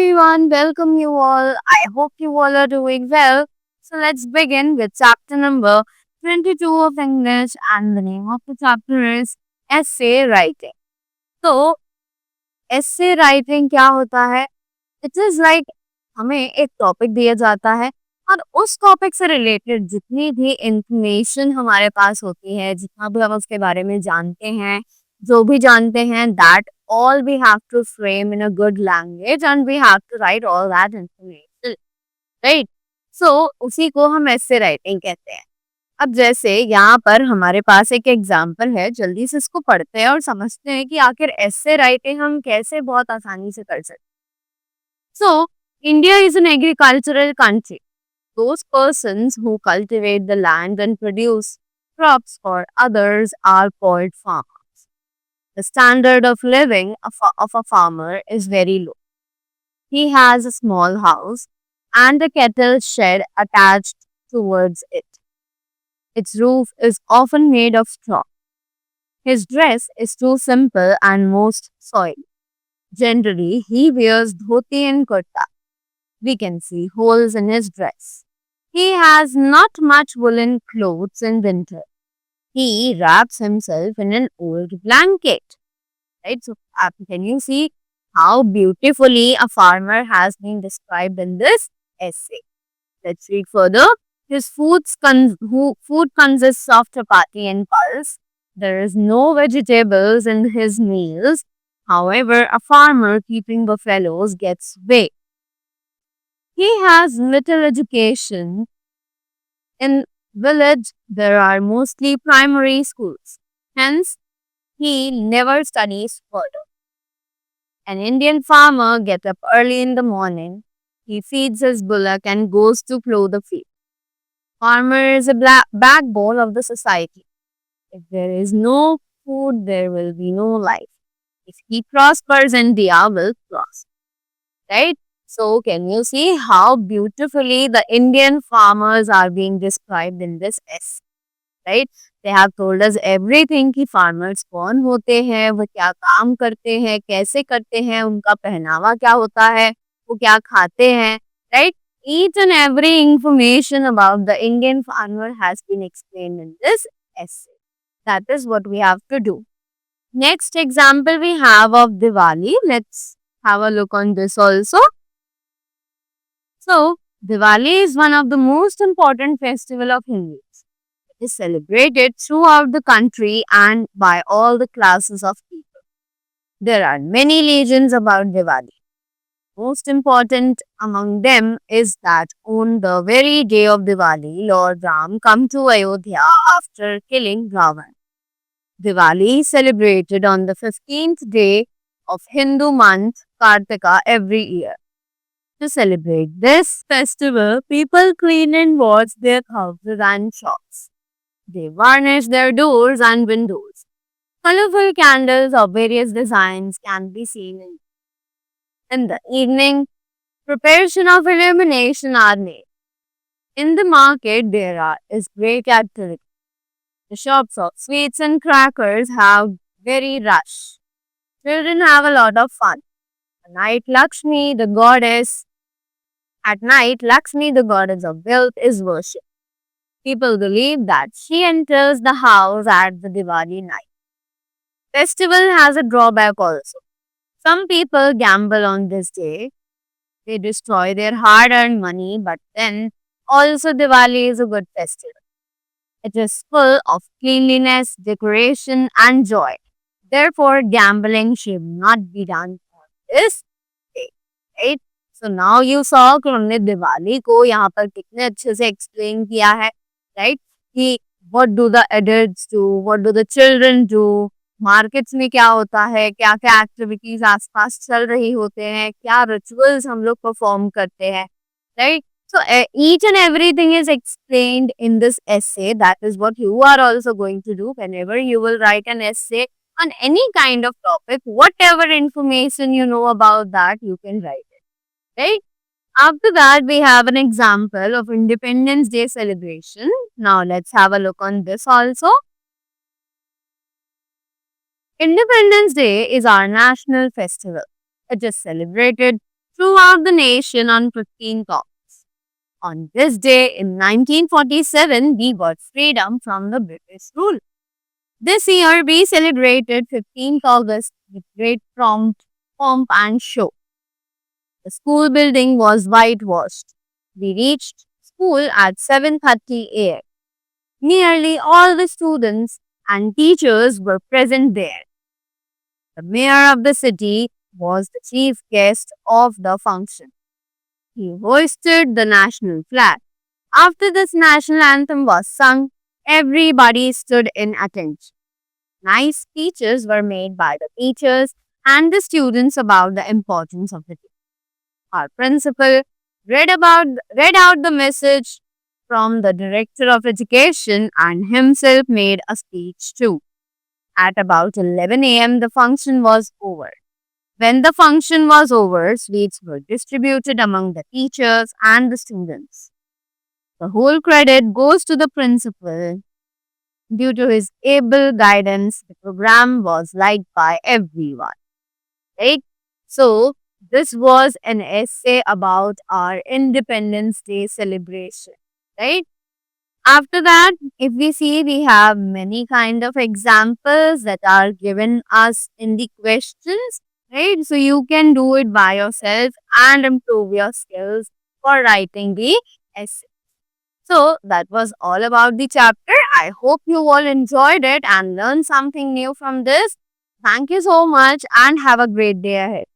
everyone, welcome you all. I hope you all are doing well. So let's begin with chapter number 22 of English, and the name of the chapter is essay writing. तो essay writing क्या होता है? It is like हमें एक topic दिया जाता है और उस टॉपिक से रिलेटेड जितनी भी इंफॉर्मेशन हमारे पास होती है, जितना भी हम उसके बारे में जानते हैं, जो भी जानते हैं, that all we have to frame in a good language and we have to write all that information, right? So उसी को हम ऐसे राइटिंग कहते हैं। अब जैसे यहाँ पर हमारे पास एक एग्जाम्पल है, जल्दी से इसको पढ़ते हैं और समझते हैं कि आखिर ऐसे राइटिंग हम कैसे बहुत आसानी से कर सकते हैं। So India is an agricultural country. Those persons who cultivate the land and produce crops for others are called farmers. The standard of living of a farmer is very low. He has a small house and a cattle shed attached towards it. Its roof is often made of straw. His dress is too simple and most soiled. Generally, he wears dhoti and kurta. We can see holes in his dress. He has not much woolen clothes in winter. He wraps himself in an old blanket. Right? So, can you see how beautifully a farmer has been described in this essay? Let's read further. His food consists of chapati and pulse. There is no vegetables in his meals. However, a farmer keeping buffaloes gets way. He has little education. In village, there are mostly primary schools. Hence, he never studies further. An Indian farmer gets up early in the morning. He feeds his bullock and goes to plow the field. Farmer is a backbone of the society. If there is no food, there will be no life. If he prospers, India will prosper. Right? So, can you see how beautifully the Indian farmers are being described in this essay? Right? They have told us everything कि farmers कौन होते हैं, वो क्या काम करते हैं, कैसे करते हैं, उनका पहनावा क्या होता है, वो क्या खाते हैं, right? Each and every information about the Indian farmer has been explained in this essay. That is what we have to do. Next example we have of Diwali. Let's have a look on this also. So, Diwali is one of the most important festival of Hindus. It is celebrated throughout the country and by all the classes of people. There are many legends about Diwali. Most important among them is that on the very day of Diwali, Lord Ram come to Ayodhya after killing Ravan. Diwali is celebrated on the 15th day of Hindu month Kartika every year. To celebrate this festival, people clean and wash their houses and shops. They varnish their doors and windows. Colorful candles of various designs can be seen in the evening. Preparation of illumination are made. In the market, is great activity. The shops of sweets and crackers have very rush. Children have a lot of fun. At night, Lakshmi, the goddess of wealth, is worshipped. People believe that she enters the house at the Diwali night. Festival has a drawback also. Some people gamble on this day. They destroy their hard-earned money, but then also Diwali is a good festival. It is full of cleanliness, decoration, and joy. Therefore, gambling should not be done on this day, right? So now you saw कि हमने दिवाली को यहाँ पर कितने अच्छे से explain किया है, right? कि what do the adults do, what do the children do, markets में क्या होता है, क्या क्या एक्टिविटीज आसपास चल रही होते हैं, क्या रिचुअल्स हम लोग परफॉर्म करते हैं, right? So each and everything is explained in this essay. That is what you are also going to do whenever you will write an essay on any kind of topic. Whatever information you know about that, you can write it, right? After that, we have an example of Independence Day celebration. Now let's have a look on this also. Independence Day is our national festival. It is celebrated throughout the nation on 15th August. On this day in 1947, we got freedom from the British rule. This year, we celebrated 15th August with great pomp and show. The school building was whitewashed. We reached school at 7:30 a.m. Nearly all the students and teachers were present there. The mayor of the city was the chief guest of the function. He hoisted the national flag. After this national anthem was sung, everybody stood in attention. Nice speeches were made by the teachers and the students about the importance of the day. Our principal read out the message from the director of education and himself made a speech too. At about 11 a.m., the function was over. When the function was over, sweets were distributed among the teachers and the students. The whole credit goes to the principal. Due to his able guidance, the program was liked by everyone. Right? So, this was an essay about our Independence Day celebration. Right? After that, if we see, we have many kind of examples that are given us in the questions, right? So you can do it by yourself and improve your skills for writing the essay. So that was all about the chapter. I hope you all enjoyed it and learned something new from this. Thank you so much and have a great day ahead.